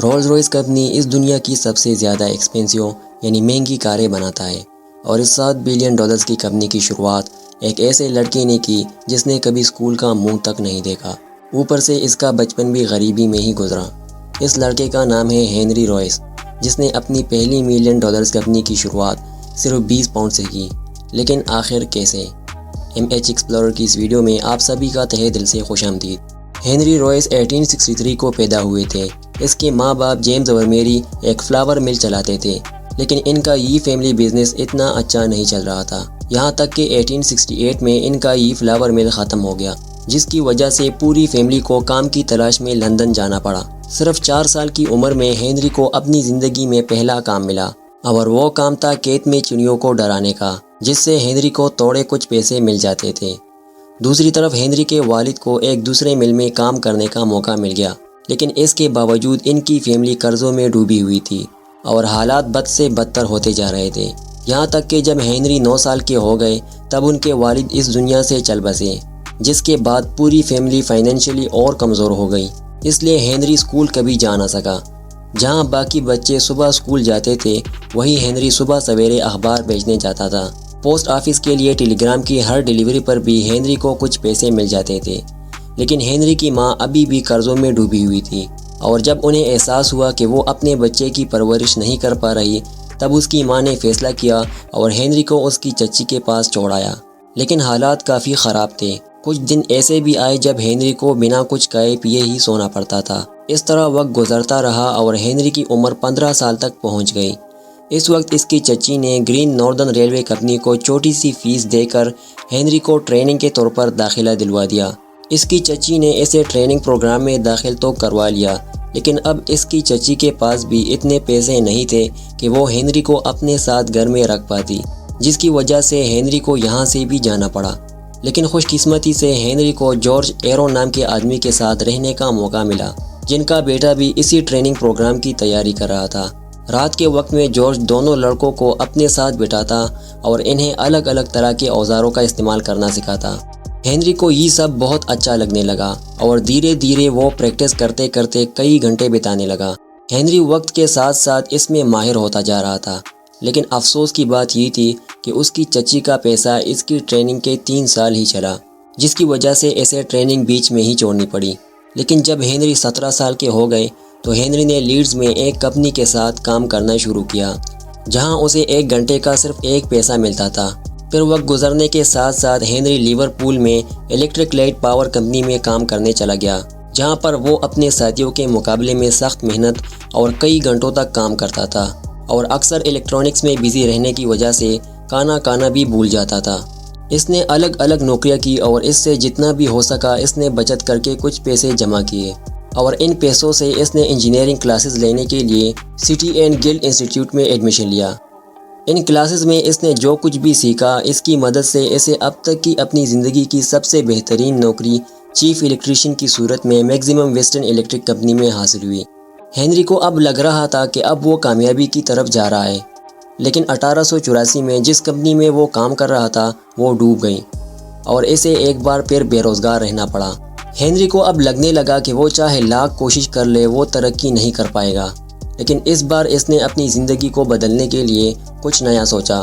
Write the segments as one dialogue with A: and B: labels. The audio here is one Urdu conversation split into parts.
A: رولز روئس کنپنی اس دنیا کی سب سے زیادہ ایکسپینسیو یعنی مہنگی کاریں بناتا ہے، اور اس $7 بلین کی کمپنی کی شروعات ایک ایسے لڑکے نے کی جس نے کبھی اسکول کا منہ تک نہیں دیکھا۔ اوپر سے اس کا بچپن بھی غریبی میں ہی گزرا۔ اس لڑکے کا نام ہے ہنری روئس، جس نے اپنی پہلی $1 ملین کمپنی کی شروعات صرف 20 پاؤنڈ سے کی۔ لیکن آخر کیسے؟ MH ایکسپلورر کی اس ویڈیو میں آپ سبھی کا تہہ دل سے خوش آمدید۔ ہنری روئس 1863 کو پیدا ہوئے تھے۔ اس کے ماں باپ جیمز اور میری ایک فلاور مل چلاتے تھے، لیکن ان کا یہ فیملی بزنس اتنا اچھا نہیں چل رہا تھا، یہاں تک کہ 1868 میں ان کا یہ فلاور مل ختم ہو گیا، جس کی وجہ سے پوری فیملی کو کام کی تلاش میں لندن جانا پڑا۔ صرف 4 سال کی عمر میں ہنری کو اپنی زندگی میں پہلا کام ملا، اور وہ کام تھا کھیت میں چڑیوں کو ڈرانے کا، جس سے ہنری کو تھوڑے کچھ پیسے مل جاتے تھے۔ دوسری طرف ہنری کے والد کو ایک دوسرے مل میں کام کرنے کا موقع مل گیا، لیکن اس کے باوجود ان کی فیملی قرضوں میں ڈوبی ہوئی تھی اور حالات بد سے بدتر ہوتے جا رہے تھے، یہاں تک کہ جب ہنری 9 سال کے ہو گئے تب ان کے والد اس دنیا سے چل بسے، جس کے بعد پوری فیملی فائنینشلی اور کمزور ہو گئی۔ اس لیے ہنری اسکول کبھی جا نہ سکا۔ جہاں باقی بچے صبح اسکول جاتے تھے، وہیں ہنری صبح سویرے اخبار بیچنے جاتا تھا۔ پوسٹ آفس کے لیے ٹیلی گرام کی ہر ڈیلیوری پر بھی ہنری کو کچھ پیسے مل جاتے تھے، لیکن ہنری کی ماں ابھی بھی قرضوں میں ڈوبی ہوئی تھی، اور جب انہیں احساس ہوا کہ وہ اپنے بچے کی پرورش نہیں کر پا رہی، تب اس کی ماں نے فیصلہ کیا اور ہنری کو اس کی چچی کے پاس چھوڑایا۔ لیکن حالات کافی خراب تھے۔ کچھ دن ایسے بھی آئے جب ہنری کو بنا کچھ کھائے پیے ہی سونا پڑتا تھا۔ اس طرح وقت گزرتا رہا اور ہنری کی عمر 15 سال تک پہنچ گئی۔ اس وقت اس کی چچی نے گرین ناردرن ریلوے کمپنی کو چھوٹی سی فیس دے کر ہنری کو ٹریننگ کے طور پر داخلہ دلوا دیا۔ اس کی چچی نے اسے ٹریننگ پروگرام میں داخل تو کروا لیا، لیکن اب اس کی چچی کے پاس بھی اتنے پیسے نہیں تھے کہ وہ ہنری کو اپنے ساتھ گھر میں رکھ پاتی، جس کی وجہ سے ہنری کو یہاں سے بھی جانا پڑا۔ لیکن خوش قسمتی سے ہنری کو جارج ایرون نام کے آدمی کے ساتھ رہنے کا موقع ملا، جن کا بیٹا بھی اسی ٹریننگ پروگرام کی تیاری کر رہا تھا۔ رات کے وقت میں جارج دونوں لڑکوں کو اپنے ساتھ بٹھاتا اور انہیں الگ الگ طرح کے اوزاروں کا استعمال کرنا سکھاتا۔ ہنری کو یہ سب بہت اچھا لگنے لگا اور دھیرے دھیرے وہ پریکٹس کرتے کرتے کئی گھنٹے بتانے لگا۔ ہنری وقت کے ساتھ ساتھ اس میں ماہر ہوتا جا رہا تھا، لیکن افسوس کی بات یہ تھی کہ اس کی چچی کا پیسہ اس کی ٹریننگ کے 3 سال ہی چلا، جس کی وجہ سے اسے ٹریننگ بیچ میں ہی چھوڑنی پڑی۔ لیکن جب ہنری 17 سال کے ہو گئے تو ہنری نے لیڈز میں ایک کمپنی کے ساتھ کام کرنا شروع کیا، جہاں اسے 1 گھنٹے کا صرف 1 پیسہ ملتا تھا۔ پھر وقت گزرنے کے ساتھ ساتھ ہنری لیورپول میں الیکٹرک لائٹ پاور کمپنی میں کام کرنے چلا گیا، جہاں پر وہ اپنے ساتھیوں کے مقابلے میں سخت محنت اور کئی گھنٹوں تک کام کرتا تھا، اور اکثر الیکٹرانکس میں بزی رہنے کی وجہ سے کھانا بھی بھول جاتا تھا۔ اس نے الگ الگ نوکریاں کی اور اس سے جتنا بھی ہو سکا اس نے بچت کر کے کچھ پیسے جمع کیے، اور ان پیسوں سے اس نے انجینئرنگ کلاسز لینے کے لیے سٹی اینڈ گلڈ انسٹیٹیوٹ میں ایڈمیشن لیا۔ ان کلاسز میں اس نے جو کچھ بھی سیکھا، اس کی مدد سے اسے اب تک کی اپنی زندگی کی سب سے بہترین نوکری چیف الیکٹریشین کی صورت میں میکسیمم ویسٹرن الیکٹرک کمپنی میں حاصل ہوئی۔ ہنری کو اب لگ رہا تھا کہ اب وہ کامیابی کی طرف جا رہا ہے، لیکن 1884 میں جس کمپنی میں وہ کام کر رہا تھا وہ ڈوب گئی، اور اسے ایک بار پھر بے روزگار رہنا پڑا۔ ہنری کو اب لگنے لگا کہ وہ چاہے لاکھ کوشش کر لے وہ ترقی نہیں کر پائے گا، لیکن اس بار اس نے اپنی زندگی کو بدلنے کے لیے کچھ نیا سوچا،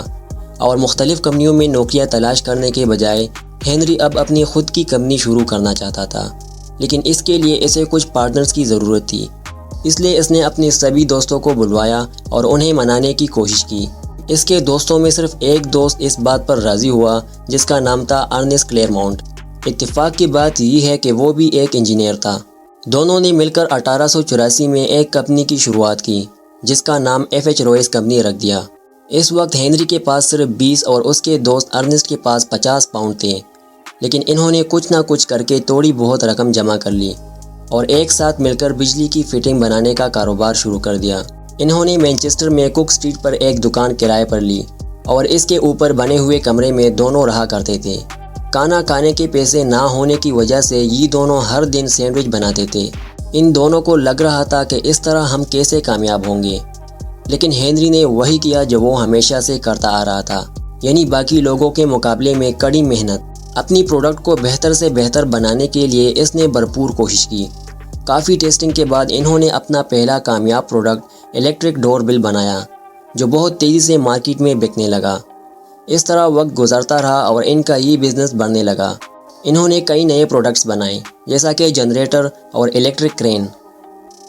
A: اور مختلف کمپنیوں میں نوکریاں تلاش کرنے کے بجائے ہنری اب اپنی خود کی کمپنی شروع کرنا چاہتا تھا، لیکن اس کے لیے اسے کچھ پارٹنرز کی ضرورت تھی۔ اس لیے اس نے اپنے سبھی دوستوں کو بلوایا اور انہیں منانے کی کوشش کی۔ اس کے دوستوں میں صرف ایک دوست اس بات پر راضی ہوا، جس کا نام تھا ارنسٹ کلیئرمونٹ۔ اتفاق کی بات یہ ہے کہ وہ بھی ایک انجینئر تھا۔ دونوں نے مل کر 1884 میں ایک کمپنی کی شروعات کی، جس کا نام FH روئس کمپنی رکھ دیا۔ اس وقت ہنری کے پاس صرف 20 اور اس کے دوست ارنسٹ کے پاس 50 پاؤنڈ تھے، لیکن انہوں نے کچھ نہ کچھ کر کے تھوڑی بہت رقم جمع کر لی اور ایک ساتھ مل کر بجلی کی فٹنگ بنانے کا کاروبار شروع کر دیا۔ انہوں نے مینچسٹر میں کوک اسٹریٹ پر ایک دکان کرائے پر لی، اور اس کے اوپر بنے ہوئے کمرے میں دونوں رہا کرتے تھے۔ کھانا کھانے کے پیسے نہ ہونے کی وجہ سے یہ دونوں ہر دن سینڈوچ بناتے تھے۔ ان دونوں کو لگ رہا تھا کہ اس طرح ہم کیسے کامیاب ہوں گے، لیکن ہنری نے وہی کیا جو وہ ہمیشہ سے کرتا آ رہا تھا، یعنی باقی لوگوں کے مقابلے میں کڑی محنت۔ اپنی پروڈکٹ کو بہتر سے بہتر بنانے کے لیے اس نے بھرپور کوشش کی۔ کافی ٹیسٹنگ کے بعد انہوں نے اپنا پہلا کامیاب پروڈکٹ الیکٹرک ڈور بیل بنایا جو بہت تیزی سے مارکیٹ میں بکنے لگا۔ اس طرح وقت گزرتا رہا اور ان کا یہ بزنس بڑھنے لگا۔ انہوں نے کئی نئے پروڈکٹس بنائے جیسا کہ جنریٹر اور الیکٹرک کرین۔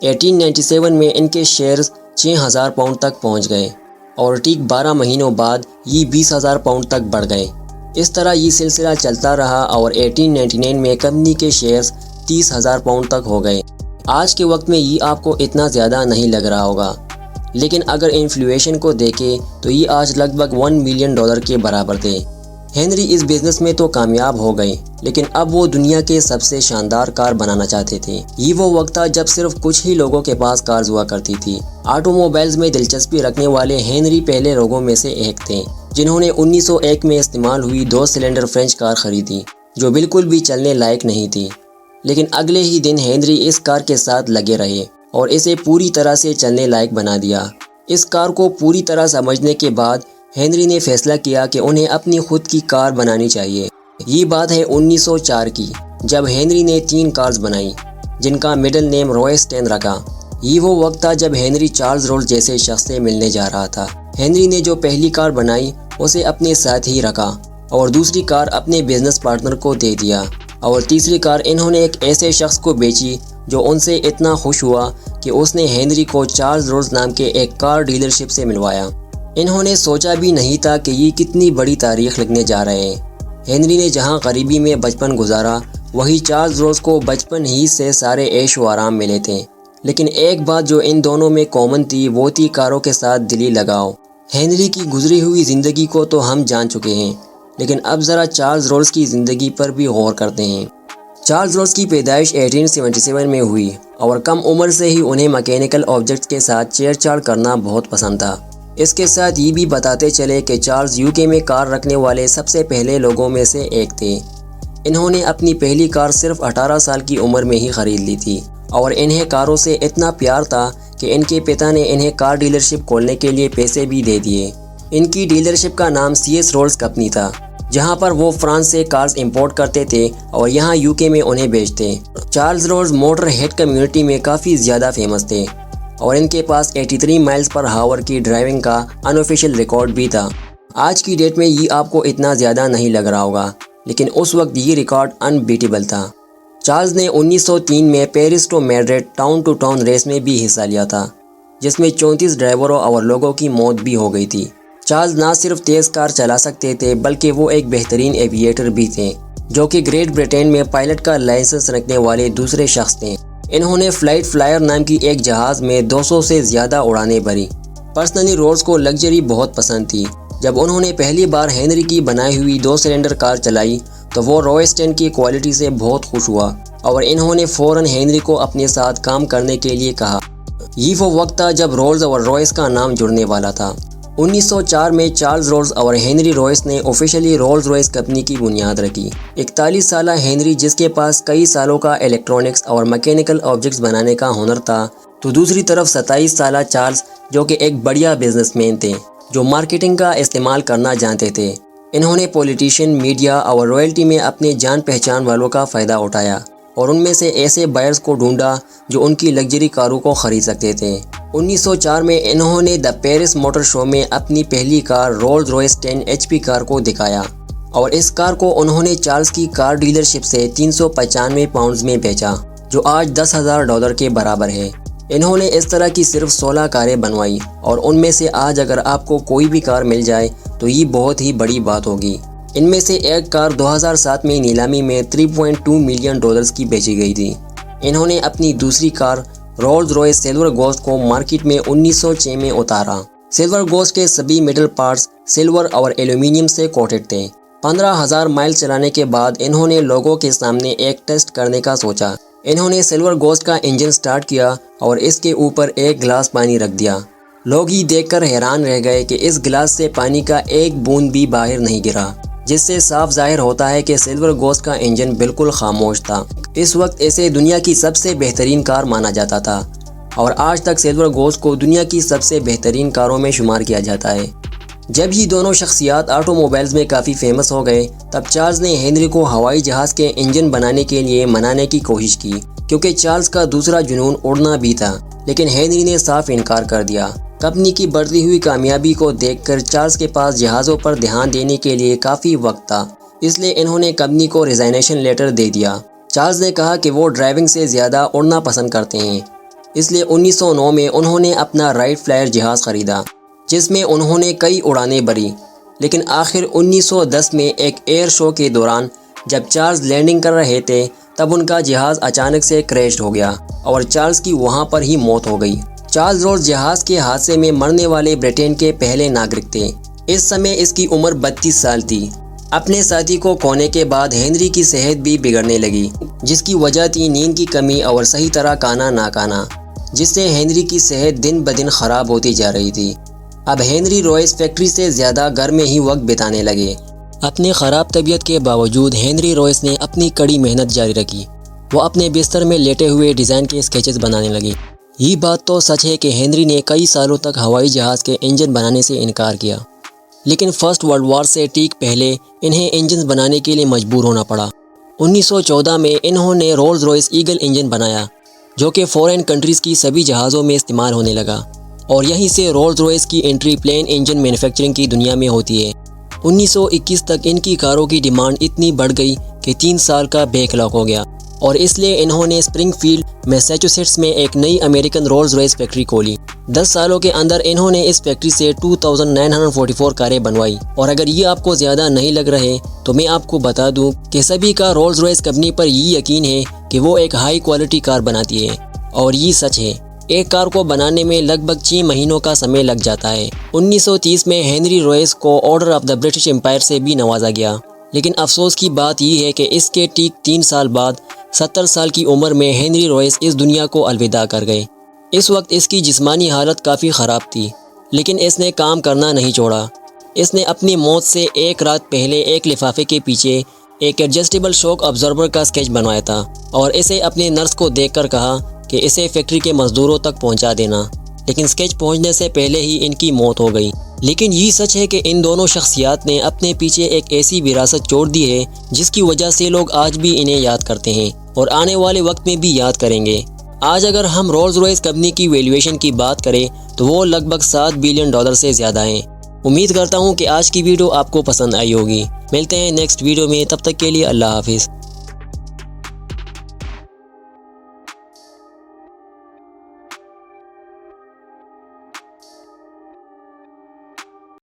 A: 1897 میں ان کے شیئرز 6000 پاؤنڈ تک پہنچ گئے اور ٹھیک 12 مہینوں بعد یہ 20,000 پاؤنڈ تک بڑھ گئے۔ اس طرح یہ سلسلہ چلتا رہا اور 1899 میں کمپنی کے شیئرز 30,000 پاؤنڈ تک ہو گئے۔ آج کے وقت میں یہ آپ کو اتنا زیادہ نہیں لگ رہا ہوگا، لیکن اگر انفلیشن کو دیکھیں تو یہ آج لگ بھگ $1 ملین کے برابر تھے۔ ہنری اس بزنس میں تو کامیاب ہو گئے، لیکن اب وہ دنیا کے سب سے شاندار کار بنانا چاہتے تھے۔ یہ وہ وقت تھا جب صرف کچھ ہی لوگوں کے پاس کارز ہوا کرتی تھی۔ آٹو موبائلز میں دلچسپی رکھنے والے ہنری پہلے لوگوں میں سے ایک تھے جنہوں نے 1901 میں استعمال ہوئی 2 سلنڈر فرینچ کار خریدی جو بالکل بھی چلنے لائق نہیں تھی، لیکن اگلے ہی دن ہنری اس کار کے ساتھ لگے رہے اور اسے پوری طرح سے چلنے لائق بنا دیا۔ اس کار کو پوری طرح سمجھنے کے بعد ہنری نے فیصلہ کیا کہ انہیں اپنی خود کی کار بنانی چاہیے۔ یہ بات ہے 1904 کی، جب ہنری نے 3 کارز بنائی جن کا مڈل نیم رویس 10 رکھا۔ یہ وہ وقت تھا جب ہنری چارلز رولز جیسے شخص سے ملنے جا رہا تھا۔ ہنری نے جو پہلی کار بنائی اسے اپنے ساتھ ہی رکھا اور دوسری کار اپنے بزنس پارٹنر کو دے دیا، اور تیسری کار انہوں نے ایک ایسے شخص کو بیچی جو ان سے اتنا خوش ہوا کہ اس نے ہنری کو چارلز رولز نام کے ایک کار ڈیلرشپ سے ملوایا۔ انہوں نے سوچا بھی نہیں تھا کہ یہ کتنی بڑی تاریخ لکھنے جا رہے ہیں۔ ہنری نے جہاں غریبی میں بچپن گزارا، وہی چارلز رولز کو بچپن ہی سے سارے عیش و آرام ملے تھے، لیکن ایک بات جو ان دونوں میں کامن تھی وہ تھی کاروں کے ساتھ دلی لگاؤ۔ ہنری کی گزری ہوئی زندگی کو تو ہم جان چکے ہیں، لیکن اب ذرا چارلز رولز کی زندگی پر بھی غور کرتے ہیں۔ چارلز رولز کی پیدائش 1877 میں ہوئی اور کم عمر سے ہی انہیں میکینیکل آبجیکٹس کے ساتھ چھیڑ چھاڑ کرنا بہت پسند تھا۔ اس کے ساتھ یہ بھی بتاتے چلے کہ چارلز UK میں کار رکھنے والے سب سے پہلے لوگوں میں سے ایک تھے۔ انہوں نے اپنی پہلی کار صرف 18 سال کی عمر میں ہی خرید لی تھی اور انہیں کاروں سے اتنا پیار تھا کہ ان کے پتا نے انہیں کار ڈیلرشپ کھولنے کے لیے پیسے بھی دے دیے۔ ان کی ڈیلرشپ کا نام CS رولز کمپنی تھا، جہاں پر وہ فرانس سے کارز امپورٹ کرتے تھے اور یہاں UK میں انہیں بیچتے۔ Charles Rolls motor head community میں کافی زیادہ فیمس تھے اور ان کے پاس 83 مائلز پر ہاور کی ڈرائیونگ کا ان آفیشیل ریکارڈ بھی تھا۔ آج کی ڈیٹ میں یہ آپ کو اتنا زیادہ نہیں لگ رہا ہوگا، لیکن اس وقت یہ ریکارڈ ان بیٹیبل تھا۔ چارلز نے 1903 میں Paris to Madrid town to town race میں بھی حصہ لیا تھا، جس میں 34 ڈرائیوروں اور لوگوں کی موت بھی ہو گئی تھی۔ چارلز نہ صرف تیز کار چلا سکتے تھے بلکہ وہ ایک بہترین ایوییٹر بھی تھے، جو کہ گریٹ برٹین میں پائلٹ کا لائسنس رکھنے والے دوسرے شخص تھے۔ انہوں نے فلائٹ فلائر نام کی ایک جہاز میں 200 سے زیادہ اڑانیں بھری۔ پرسنلی رولز کو لگژری بہت پسند تھی۔ جب انہوں نے پہلی بار ہنری کی بنائی ہوئی 2 سلنڈر کار چلائی تو وہ رویس 10 کی کوالٹی سے بہت خوش ہوا اور انہوں نے فوراً ہنری کو اپنے ساتھ کام کرنے کے لیے کہا۔ یہ وہ وقت تھا جب رولز اور رویس کا نام جڑنے والا تھا۔ 1904 میں چارلز رولز اور ہنری رویس نے آفیشلی رولز رویس کمپنی کی بنیاد رکھی۔ 41 سالہ ہنری، جس کے پاس کئی سالوں کا الیکٹرانکس اور میکینیکل آبجیکٹس بنانے کا ہنر تھا، تو دوسری طرف 27 سالہ چارلز، جو کہ ایک بڑیا بزنس مین تھے جو مارکیٹنگ کا استعمال کرنا جانتے تھے۔ انہوں نے پولیٹیشین، میڈیا اور رائلٹی میں اپنے جان پہچان والوں کا فائدہ اٹھایا اور ان میں سے ایسے بائرز کو ڈھونڈا جو ان کی لگژری کاروں کو خرید سکتے تھے۔ 1904 میں انہوں نے دی پیرس موٹر شو میں اپنی پہلی کار رولز رویس 10 HP کار کو دکھایا اور اس کار کو انہوں نے چارلز کی کار ڈیلرشپ سے 395 پاؤنڈز میں بیچا، جو آج $10,000 کے برابر ہے۔ انہوں نے اس طرح کی صرف 16 کاریں بنوائی اور ان میں سے آج اگر آپ کو کوئی بھی کار مل جائے تو یہ بہت ہی بڑی بات ہوگی۔ ان میں سے ایک کار 2007 میں نیلامی میں $3.2 ملین کی بیچی گئی تھی۔ انہوں نے اپنی دوسری کار رولز رویس سلور گوسٹ کو مارکیٹ میں 1906 میں اتارا۔ سلور گوسٹ کے سبھی میٹل پارٹس سلور اور ایلومینیم سے کوٹڈ تھے۔ 15,000 مائل چلانے کے بعد انہوں نے لوگوں کے سامنے ایک ٹیسٹ کرنے کا سوچا۔ انہوں نے سلور گوسٹ کا انجن سٹارٹ کیا اور اس کے اوپر ایک گلاس پانی رکھ دیا۔ لوگ یہ دیکھ کر حیران رہ گئے کہ اس گلاس سے پانی کا ایک بوند بھی باہر نہیں گرا، جس سے صاف ظاہر ہوتا ہے کہ سلور گوسٹ کا انجن بالکل خاموش تھا۔ اس وقت اسے دنیا کی سب سے بہترین کار مانا جاتا تھا اور آج تک سلور گوسٹ کو دنیا کی سب سے بہترین کاروں میں شمار کیا جاتا ہے۔ جب یہ دونوں شخصیات آٹو موبائلز میں کافی فیمس ہو گئے، تب چارلز نے ہنری کو ہوائی جہاز کے انجن بنانے کے لیے منانے کی کوشش کی، کیونکہ چارلز کا دوسرا جنون اڑنا بھی تھا، لیکن ہنری نے صاف انکار کر دیا۔ کمپنی کی بڑھتی ہوئی کامیابی کو دیکھ کر چارلز کے پاس جہازوں پر دھیان دینے کے لیے کافی وقت تھا، اس لیے انہوں نے کمپنی کو ریزائنیشن لیٹر دے دیا۔ چارلز نے کہا کہ وہ ڈرائیونگ سے زیادہ اڑنا پسند کرتے ہیں، اس لیے 1909 میں انہوں نے اپنا رائٹ فلائر جہاز خریدا، جس میں انہوں نے کئی اڑانیں بھری۔ لیکن آخر 1910 میں ایک ایئر شو کے دوران جب چارلز لینڈنگ کر رہے تھے، تب ان کا جہاز اچانک سے کریش ہو گیا اور چارلز کی وہاں پر ہی موت ہو گئی۔ چارلز رولز جہاز کے حادثے میں مرنے والے برٹین کے پہلے ناگرک تھے۔ اس سمے اس کی عمر 32 سال تھی۔ اپنے ساتھی کو کھونے کے بعد ہنری کی صحت بھی بگڑنے لگی، جس کی وجہ تھی نیند کی کمی اور صحیح طرح کھانا نہ کھانا، جس سے ہنری کی صحت دن بدن خراب ہوتی جا رہی تھی۔ اب ہنری روئس فیکٹری سے زیادہ گھر میں ہی وقت بتانے لگے۔ اپنے خراب طبیعت کے باوجود ہنری روئس نے اپنی کڑی محنت جاری رکھی۔ وہ اپنے بستر میں لیٹے ہوئے ڈیزائن کے اسکیچز بنانے لگے۔ یہ بات تو سچ ہے کہ ہنری نے کئی سالوں تک ہوائی جہاز کے انجن بنانے سے انکار کیا، لیکن فرسٹ ورلڈ وار سے ٹھیک پہلے انہیں انجنز بنانے کے لیے مجبور ہونا پڑا۔ 1914 میں انہوں نے رولز روئس ایگل انجن بنایا، جو کہ فورین کنٹریز کی سبھی جہازوں میں استعمال ہونے لگا، اور یہیں سے رولز روئس کی انٹری پلین انجن مینوفیکچرنگ کی دنیا میں ہوتی ہے۔ 1921 تک ان کی کاروں کی ڈیمانڈ اتنی بڑھ گئی کہ 3 سال کا بیک لاگ ہو گیا، اور اس لیے انہوں نے اسپرنگ فیلڈ میساچوسیٹس میں ایک نئی امریکن رولز روئس فیکٹری کھولی۔ 10 سالوں کے اندر انہوں نے اس فیکٹری سے 2944 کاریں بنوائی۔ اور اگر یہ آپ کو زیادہ نہیں لگ رہے تو میں آپ کو بتا دوں کہ سبھی کا رولز روئس کمپنی پر یہ یقین ہے کہ وہ ایک ہائی کوالٹی کار بناتی ہے، اور یہ سچ ہے۔ ایک کار کو بنانے میں لگ بھگ 6 مہینوں کا سمے لگ جاتا ہے۔ 1930 میں ہنری روئس کو order of the British umpire سے بھی نوازا گیا، لیکن افسوس کی بات یہ ہے کہ اس کے ٹھیک 3 سال بعد 70 سال کی عمر میں ہنری روئس اس دنیا کو الوداع کر گئے۔ اس وقت اس کی جسمانی حالت کافی خراب تھی، لیکن اس نے کام کرنا نہیں چھوڑا۔ اس نے اپنی موت سے ایک رات پہلے ایک لفافے کے پیچھے ایک ایڈجسٹیبل شوک ابزاربر کا اسکیچ بنوایا تھا، اور اسے اپنے نرس کو دیکھ کر کہا کہ اسے فیکٹری کے مزدوروں تک پہنچا دینا، لیکن اسکیچ پہنچنے سے پہلے ہی ان کی موت ہو گئی۔ لیکن یہ سچ ہے کہ ان دونوں شخصیات نے اپنے پیچھے ایک ایسی وراثت چھوڑ دی ہے جس کی وجہ سے لوگ آج بھی انہیں یاد کرتے ہیں، اور آنے والے وقت میں بھی یاد کریں گے۔ آج اگر ہم رولز روئس کمپنی کی ویلیویشن کی بات کریں تو وہ لگ بھگ $7 بلین سے زیادہ ہیں۔ امید کرتا ہوں کہ آج کی ویڈیو آپ کو پسند آئی ہوگی۔ ملتے ہیں نیکسٹ ویڈیو میں، تب تک کے لیے اللہ حافظ۔